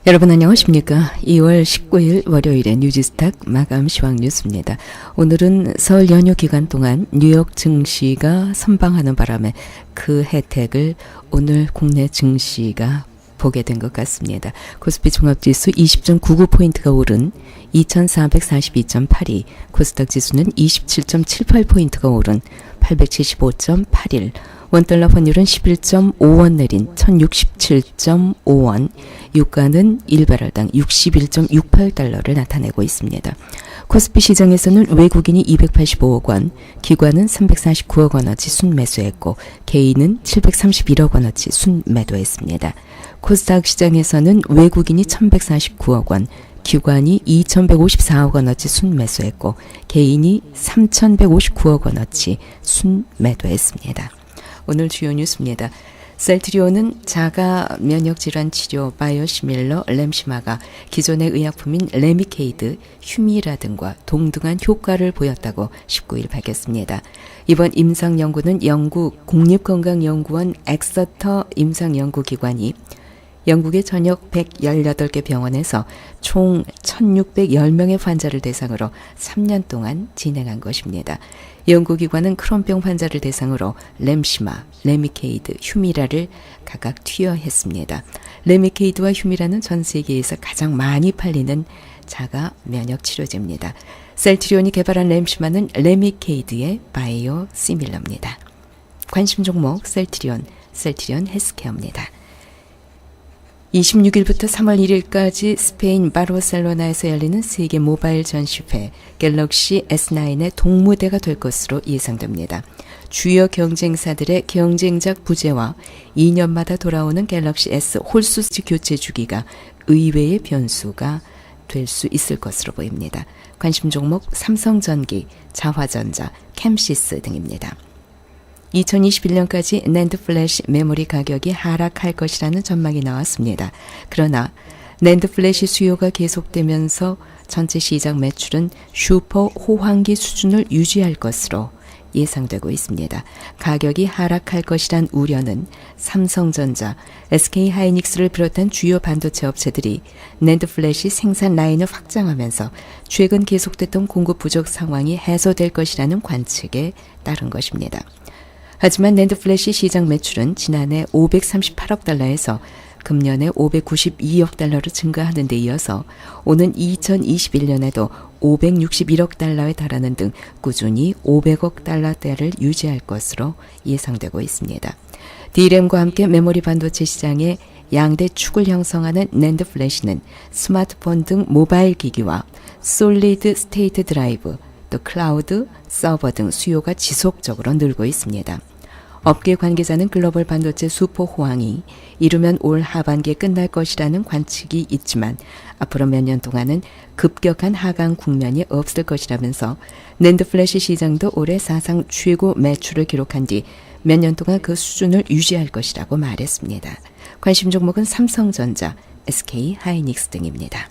여러분 안녕하십니까? 2월 19일 월요일의 뉴지스탁 마감 시황 뉴스입니다. 오늘은 설 연휴 기간 동안 뉴욕 증시가 선방하는 바람에 그 혜택을 오늘 국내 증시가 보게 된 것 같습니다. 코스피 종합지수 20.99포인트가 오른 2442.82, 코스닥 지수는 27.78포인트가 오른 875.81, 원달러 환율은 11.5원 내린 1067.5원, 유가는 1배럴당 61.68달러를 나타내고 있습니다. 코스피 시장에서는 외국인이 285억 원, 기관은 349억 원어치 순매수했고 개인은 731억 원어치 순매도했습니다. 코스닥 시장에서는 외국인이 1149억 원, 기관이 2154억 원어치 순매수했고 개인이 3159억 원어치 순매도했습니다. 오늘 주요 뉴스입니다. 셀트리온은 자가 면역질환 치료 바이오시밀러 램시마가 기존의 의약품인 레미케이드, 휴미라 등과 동등한 효과를 보였다고 19일 밝혔습니다. 이번 임상연구는 영국 국립건강연구원 엑서터 임상연구기관이 영국의 전역 118개 병원에서 총 1610명의 환자를 대상으로 3년 동안 진행한 것입니다. 연구기관은 크론병 환자를 대상으로 램시마, 레미케이드, 휴미라를 각각 투여했습니다. 레미케이드와 휴미라는 전 세계에서 가장 많이 팔리는 자가 면역 치료제입니다. 셀트리온이 개발한 램시마는 레미케이드의 바이오 시밀러입니다. 관심 종목 셀트리온 헬스케어입니다. 26일부터 3월 1일까지 스페인 바르셀로나에서 열리는 세계 모바일 전시회 갤럭시 S9의 동무대가 될 것으로 예상됩니다. 주요 경쟁사들의 경쟁작 부재와 2년마다 돌아오는 갤럭시 S 홀수지 교체 주기가 의외의 변수가 될 수 있을 것으로 보입니다. 관심 종목 삼성전기, 자화전자, 캠시스 등입니다. 2021년까지 낸드 플래시 메모리 가격이 하락할 것이라는 전망이 나왔습니다. 그러나 낸드 플래시 수요가 계속되면서 전체 시장 매출은 슈퍼 호황기 수준을 유지할 것으로 예상되고 있습니다. 가격이 하락할 것이란 우려는 삼성전자, SK하이닉스를 비롯한 주요 반도체 업체들이 낸드 플래시 생산 라인을 확장하면서 최근 계속됐던 공급 부족 상황이 해소될 것이라는 관측에 따른 것입니다. 하지만 낸드 플래시 시장 매출은 지난해 538억 달러에서 금년에 592억 달러로 증가하는 데 이어서 오는 2021년에도 561억 달러에 달하는 등 꾸준히 500억 달러대를 유지할 것으로 예상되고 있습니다. D램과 함께 메모리 반도체 시장의 양대 축을 형성하는 낸드 플래시는 스마트폰 등 모바일 기기와 솔리드 스테이트 드라이브, 또 클라우드, 서버 등 수요가 지속적으로 늘고 있습니다. 업계 관계자는 글로벌 반도체 수포 호황이 이르면 올 하반기에 끝날 것이라는 관측이 있지만 앞으로 몇 년 동안은 급격한 하강 국면이 없을 것이라면서 낸드 플래시 시장도 올해 사상 최고 매출을 기록한 뒤 몇 년 동안 그 수준을 유지할 것이라고 말했습니다. 관심 종목은 삼성전자, SK하이닉스 등입니다.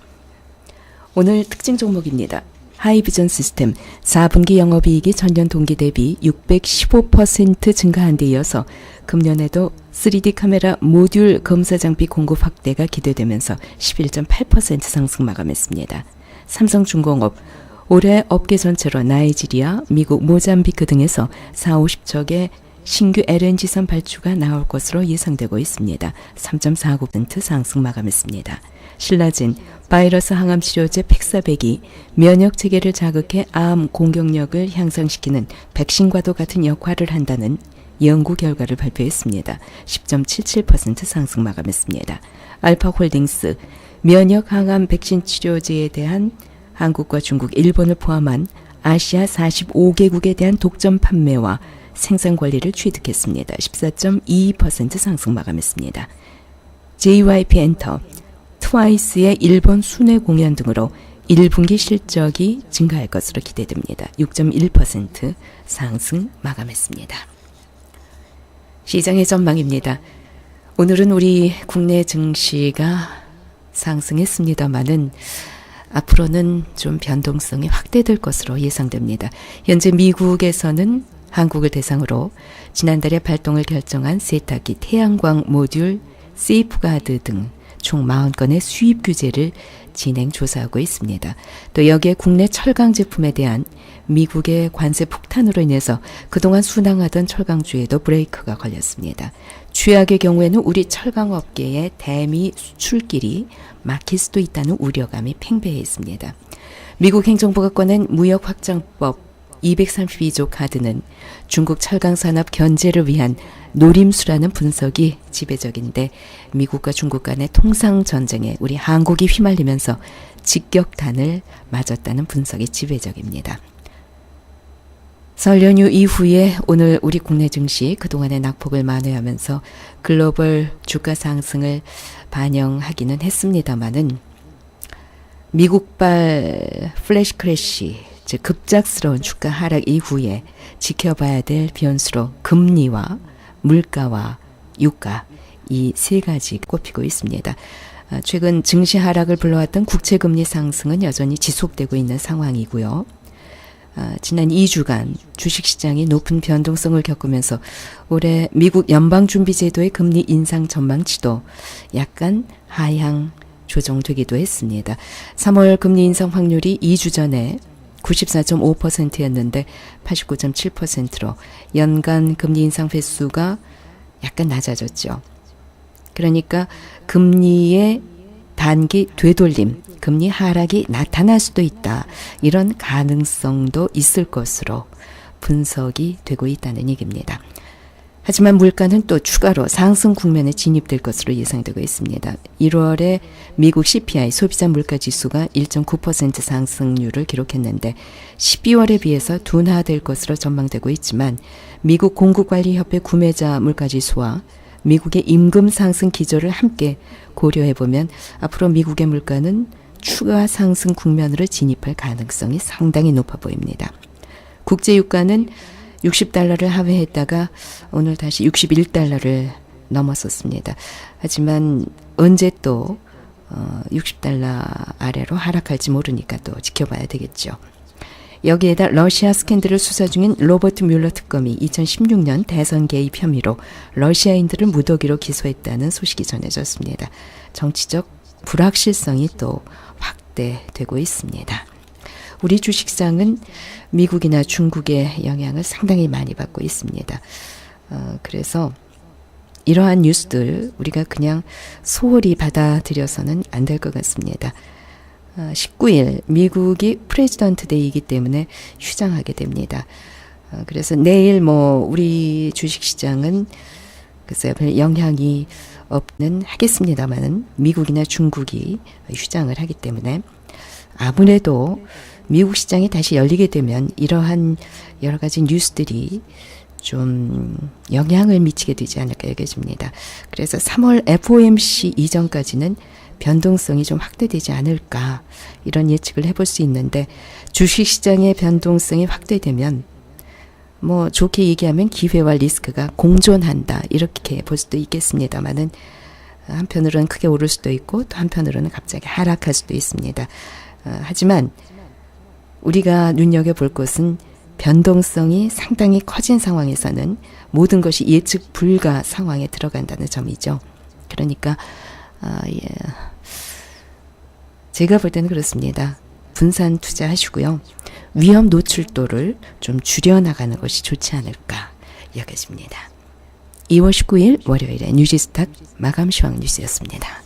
오늘 특징 종목입니다. 하이비전 시스템 4분기 영업이익이 전년 동기 대비 615% 증가한 데 이어서 금년에도 3D 카메라 모듈 검사 장비 공급 확대가 기대되면서 11.8% 상승 마감했습니다. 삼성중공업 올해 업계 전체로 나이지리아, 미국, 모잠비크 등에서 40-50척의 신규 LNG선 발주가 나올 것으로 예상되고 있습니다. 3.49% 상승 마감했습니다. 신라진 바이러스 항암 치료제 팩사백이 면역 체계를 자극해 암 공격력을 향상시키는 백신과도 같은 역할을 한다는 연구 결과를 발표했습니다. 10.77% 상승 마감했습니다. 알파홀딩스 면역 항암 백신 치료제에 대한 한국과 중국, 일본을 포함한 아시아 45개국에 대한 독점 판매와 생산 관리를 취득했습니다. 14.22% 상승 마감했습니다. JYP 엔터 트와이스의 일본 순회 공연 등으로 1분기 실적이 증가할 것으로 기대됩니다. 6.1% 상승 마감했습니다. 시장의 전망입니다. 오늘은 우리 국내 증시가 상승했습니다마는 앞으로는 좀 변동성이 확대될 것으로 예상됩니다. 현재 미국에서는 한국을 대상으로 지난달에 발동을 결정한 세탁기 태양광 모듈 세이프가드 등 총 40건의 수입 규제를 진행 조사하고 있습니다. 또 여기에 국내 철강 제품에 대한 미국의 관세 폭탄으로 인해서 그동안 순항하던 철강주에도 브레이크가 걸렸습니다. 최악의 경우에는 우리 철강업계의 대미 수출길이 막힐 수도 있다는 우려감이 팽배해 있습니다. 미국 행정부가 꺼낸 무역확장법 232조 카드는 중국 철강산업 견제를 위한 노림수라는 분석이 지배적인데 미국과 중국 간의 통상전쟁에 우리 한국이 휘말리면서 직격탄을 맞았다는 분석이 지배적입니다. 설 연휴 이후에 오늘 우리 국내 증시 그동안의 낙폭을 만회하면서 글로벌 주가 상승을 반영하기는 했습니다마는 미국발 플래시 크래시, 즉 급작스러운 주가 하락 이후에 지켜봐야 될 변수로 금리와 물가와 유가 이 세 가지 꼽히고 있습니다. 최근 증시 하락을 불러왔던 국채금리 상승은 여전히 지속되고 있는 상황이고요. 지난 2주간 주식시장이 높은 변동성을 겪으면서 올해 미국 연방준비제도의 금리 인상 전망치도 약간 하향 조정되기도 했습니다. 3월 금리 인상 확률이 2주 전에 94.5%였는데 89.7%로 연간 금리 인상 횟수가 약간 낮아졌죠. 그러니까 금리의 단기 되돌림, 금리 하락이 나타날 수도 있다. 이런 가능성도 있을 것으로 분석이 되고 있다는 얘기입니다. 하지만 물가는 또 추가로 상승 국면에 진입될 것으로 예상되고 있습니다. 1월에 미국 CPI 소비자 물가 지수가 1.9% 상승률을 기록했는데 12월에 비해서 둔화될 것으로 전망되고 있지만 미국 공급관리협회 구매자 물가 지수와 미국의 임금 상승 기조를 함께 고려해보면 앞으로 미국의 물가는 추가 상승 국면으로 진입할 가능성이 상당히 높아 보입니다. 국제유가는 60달러를 하회했다가 오늘 다시 61달러를 넘었었습니다. 하지만 언제 또 60달러 아래로 하락할지 모르니까 또 지켜봐야 되겠죠. 여기에다 러시아 스캔들을 수사 중인 로버트 뮬러 특검이 2016년 대선 개입 혐의로 러시아인들을 무더기로 기소했다는 소식이 전해졌습니다. 정치적 불확실성이 또 확대되고 있습니다. 우리 주식시장은 미국이나 중국의 영향을 상당히 많이 받고 있습니다. 그래서 이러한 뉴스들 우리가 그냥 소홀히 받아들여서는 안 될 것 같습니다. 19일 미국이 프레지던트 데이이기 때문에 휴장하게 됩니다. 그래서 내일 우리 주식시장은 글쎄요, 별 영향이 없는 하겠습니다만은 미국이나 중국이 휴장을 하기 때문에 아무래도 미국 시장이 다시 열리게 되면 이러한 여러 가지 뉴스들이 좀 영향을 미치게 되지 않을까 여겨집니다. 그래서 3월 FOMC 이전까지는 변동성이 좀 확대되지 않을까 이런 예측을 해볼 수 있는데 주식시장의 변동성이 확대되면 좋게 얘기하면 기회와 리스크가 공존한다 이렇게 볼 수도 있겠습니다만은 한편으로는 크게 오를 수도 있고 또 한편으로는 갑자기 하락할 수도 있습니다. 하지만 우리가 눈여겨볼 것은 변동성이 상당히 커진 상황에서는 모든 것이 예측 불가 상황에 들어간다는 점이죠. 그러니까 제가 볼 때는 그렇습니다. 분산 투자하시고요. 위험 노출도를 좀 줄여나가는 것이 좋지 않을까 여겨집니다. 2월 19일 월요일에 뉴지스탁 마감 시황 뉴스였습니다.